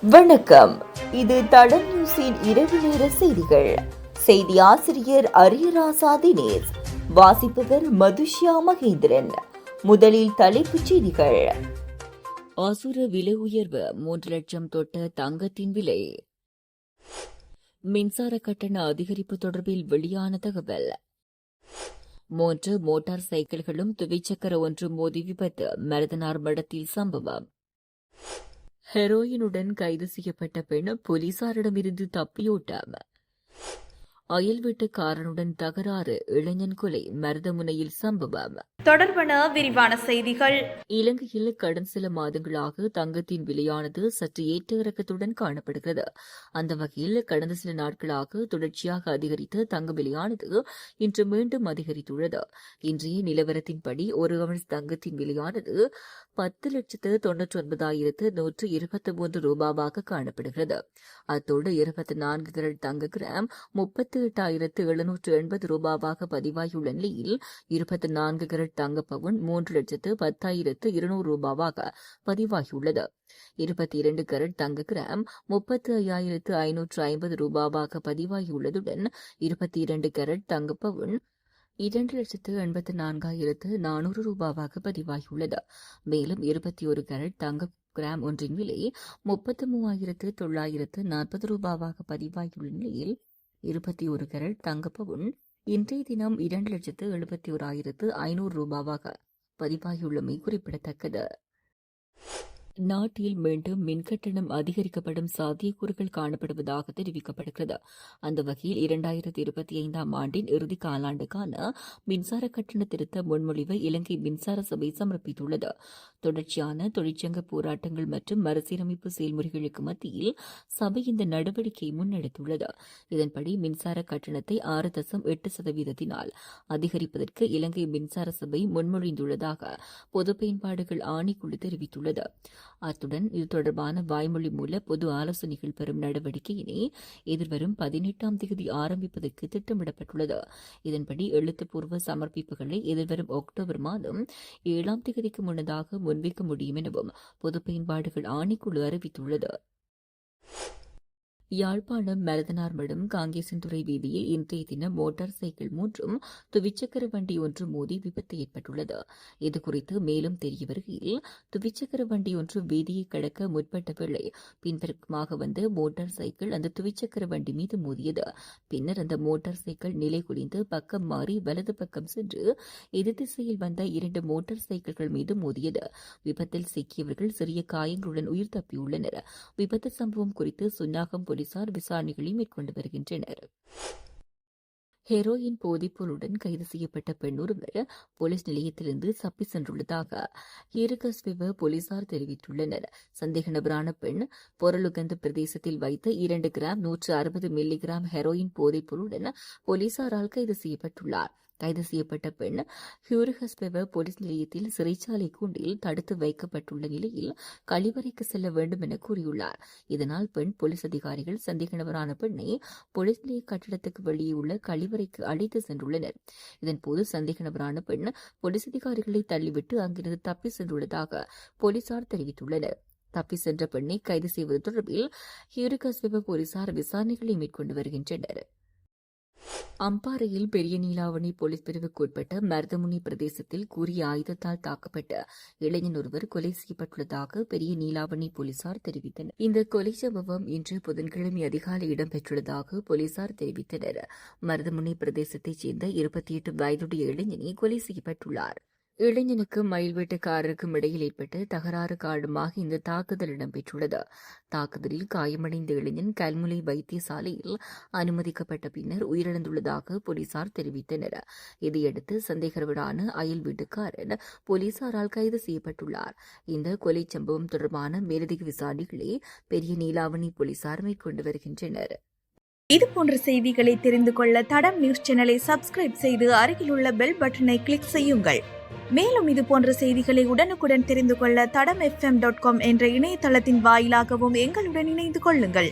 வணக்கம். இது தடம் நியூஸின் இரவு நேர செய்திகள். செய்தி ஆசிரியர் அரியராசா தினேஷ், வாசிப்பவர் மதுஷ்யா மகேந்திரன். முதலில் தலைப்புச் செய்திகள். அசுர விலை உயர்வு, 3 லட்சம் தொட்ட தங்கத்தின் விலை. மின்சார கட்டண அதிகரிப்பு தொடர்பில் வெளியான தகவல். 3 மோட்டார் சைக்கிள்களும் துவிச்சக்கர ஒன்று மோதி விபத்து, மருதனார் மடத்தில் சம்பவம். ஹெரோயினுடன் கைது செய்யப்பட்ட பெண் போலீசாரிடமிருந்து தப்பியோட்டம். அயல் வீட்டுக்காரனுடன் தகராறு, இளைஞன் கொலை, மருதமுனையில் சம்பவம். தொடர்பான விரிவான செய்திகள். இலங்கையில் கடந்த சில மாதங்களாக தங்கத்தின் விலையானது சற்று ஏற்ற இறக்கத்துடன் காணப்படுகிறது. அந்த வகையில் கடந்த சில நாட்களாக தொடர்ச்சியாக அதிகரித்த தங்க விலையானது இன்று மீண்டும் அதிகரித்துள்ளது. இன்றைய நிலவரத்தின்படி ஒரு அவுன்ஸ் தங்கத்தின் விலையானது 10,99,123 ரூபாவாக காணப்படுகிறது. அத்தோடு 24 கேரட் தங்க கிராம் 38,780 ரூபாவாக பதிவாகியுள்ள நிலையில் 24 கேரட் தங்க பவுன் 3,10,200 ரூபாவாக பதிவாகியுள்ளது. 22 கேரட் தங்க கிராம் 35,550 ரூபாவாக பதிவாகியுள்ளதுடன் 22 கேரட் தங்க பவுன் 2,84,400 ரூபாவாக பதிவாகியுள்ளது. மேலும் 21 கேரட் தங்க கிராம் ஒன்றின் விலை 33,940 ரூபாவாக பதிவாகியுள்ள நிலையில் 21 கேரட் தங்க பவுன் இன்றைய தினம் 2,71,500 ரூபாவாக பதிவாகியுள்ளமை குறிப்பிடத்தக்கது. நாட்டில் மீண்டும் மின்கட்டணம் அதிகரிக்கப்படும் சாத்தியக்கூறுகள் காணப்படுவதாக தெரிவிக்கப்படுகிறது. அந்த வகையில் 2025ஆம் ஆண்டின் இறுதி காலாண்டுக்கான மின்சார கட்டண திருத்த முன்மொழிவை இலங்கை மின்சார சபை சமர்ப்பித்துள்ளது. தொடர்ச்சியான தொழிற்சங்க போராட்டங்கள் மற்றும் மறுசீரமைப்பு செயல்முறைகளுக்கு மத்தியில் சபை இந்த நடவடிக்கையை முன்னெடுத்துள்ளது. இதன்படி மின்சார கட்டணத்தை 6.8% அதிகரிப்பதற்கு இலங்கை மின்சார சபை முன்மொழிந்துள்ளதாக பொது பயன்பாடுகள் ஆணைக்குழு தெரிவித்துள்ளது. அத்துடன் இது தொடர்பான வாய்மொழி மூல பொது ஆலோசனைகள் பெறும் நடவடிக்கையினை எதிர்வரும் 18ஆம் தேதி ஆரம்பிப்பதற்கு திட்டமிடப்பட்டுள்ளது. இதன்படி எழுத்துப்பூர்வ சமர்ப்பிப்புகளை எதிர்வரும் அக்டோபர் மாதம் 7ஆம் தேதிக்கு முன்னதாக முன்வைக்க முடியும் எனவும் பொது பயன்பாடுகள் ஆணைக்குழு அறிவித்துள்ளது. யாழ்ப்பாணம் மருதனார்மடம் காங்கேசன்துறை வீதியில் இன்றைய தினம் மோட்டார் சைக்கிள் 3 துவிச்சக்கர வண்டி ஒன்று மோதி விபத்து ஏற்பட்டுள்ளது. இதுகுறித்து மேலும் தெரிய வருகையில், துவிச்சக்கர வண்டி ஒன்று வீதியை கடக்க முற்பட்ட வேளை பின்பக்கமாக வந்த மோட்டார் சைக்கிள் அந்த துவிச்சக்கர வண்டி மீது மோதியது. பின்னர் அந்த மோட்டார் சைக்கிள் நிலை குலைந்து பக்கம் மாறி வலது பக்கம் சென்று எதிர் திசையில் வந்த 2 மோட்டார் சைக்கிள்கள் மீது மோதியது. விபத்தில் சிக்கியவர்கள் சிறிய காயங்களுடன் உயிர் தப்பியுள்ளனர். விபத்து சம்பவம் குறித்து சுன்னாகம் போலீசார் விசாரணைகளை மேற்கொண்டு வருகின்றனர். ஹெரோயின் போதைப்பொருளுடன் கைது செய்யப்பட்ட பெண் ஒருவர் போலீஸ் நிலையத்திலிருந்து தப்பி சென்றுள்ளதாக ஹீரகஸ்வெவ போலீசார் தெரிவித்துள்ளனர். சந்தேக நபரான பெண் பொருளுகந்த பிரதேசத்தில் வைத்த 2 கிராம் 160 மில்லிகிராம் ஹெரோயின் போதைப்பொருளுடன் போலீசாரால் கைது செய்யப்பட்டுள்ளார். கைது செய்யப்பட்ட பெண் ஹியூரிகஸ்பெவ போலீஸ் நிலையத்தில் சிறைச்சாலை கூண்டில் தடுத்து வைக்கப்பட்டுள்ள நிலையில் கழிவறைக்கு செல்ல வேண்டும் என கூறியுள்ளார். இதனால் பெண் போலீஸ் அதிகாரிகள் சந்தேக நபரான பெண்ணை போலீஸ் நிலைய கட்டிடத்துக்கு வெளியே உள்ள கழிவறைக்கு அழைத்து சென்றுள்ளனர். இதன்போது சந்தேக நபரான பெண் போலீஸ் அதிகாரிகளை தள்ளிவிட்டு அங்கிருந்து தப்பி சென்றுள்ளதாக போலீசார் தெரிவித்துள்ளனர். தப்பி சென்ற பெண்ணை கைது செய்வது தொடர்பில் ஹியூரிகஸ்பெவ போலீசார் விசாரணைகளை மேற்கொண்டு வருகின்றனர். அம்பாறையில் பெரிய நீலாவணி போலீஸ் பிரிவுக்கு உட்பட்ட மருதமுனி பிரதேசத்தில் கூறிய ஆயுதத்தால் தாக்கப்பட்ட இளைஞன் ஒருவர் கொலை செய்யப்பட்டுள்ளதாக பெரிய நீலாவணி போலீசார் தெரிவித்தனர். இந்த கொலை சம்பவம் இன்று புதன்கிழமை அதிகாலை இடம்பெற்றுள்ளதாக போலீசார் தெரிவித்தனர். மருதமுனி பிரதேசத்தைச் சேர்ந்த 28 வயதுடைய இளைஞனே கொலை செய்யப்பட்டுள்ளார். இளைஞனுக்கு மயில் வீட்டுக்காரருக்கும் இடையில் ஏற்பட்ட தகராறு காரணமாக இந்த தாக்குதல் இடம்பெற்றுள்ளது. தாக்குதலில் காயமடைந்த இளைஞன் கல்முனை வைத்தியசாலையில் அனுமதிக்கப்பட்ட பின்னர் உயிரிழந்துள்ளதாக போலீசார் தெரிவித்தனர். இதையடுத்து சந்தேகநபரான அயல் வீட்டுக்காரர் போலீசாரால் கைது செய்யப்பட்டுள்ளார். இந்த கொலை சம்பவம் தொடர்பான மேலதிக விசாரணைகளை பெரிய நீலாவணி போலீசார் மேற்கொண்டு வருகின்றனர். இதுபோன்ற செய்திகளை தெரிந்து கொள்ள தடம் நியூஸ் சேனலை சப்ஸ்கிரைப் செய்து அருகில் உள்ள பெல் பட்டனை கிளிக் செய்யுங்கள். மேலும் இதுபோன்ற செய்திகளை உடனுக்குடன் தெரிந்து கொள்ள தடம் FM.com என்ற இணையதளத்தின் வாயிலாகவும் எங்களுடன் இணைந்து கொள்ளுங்கள்.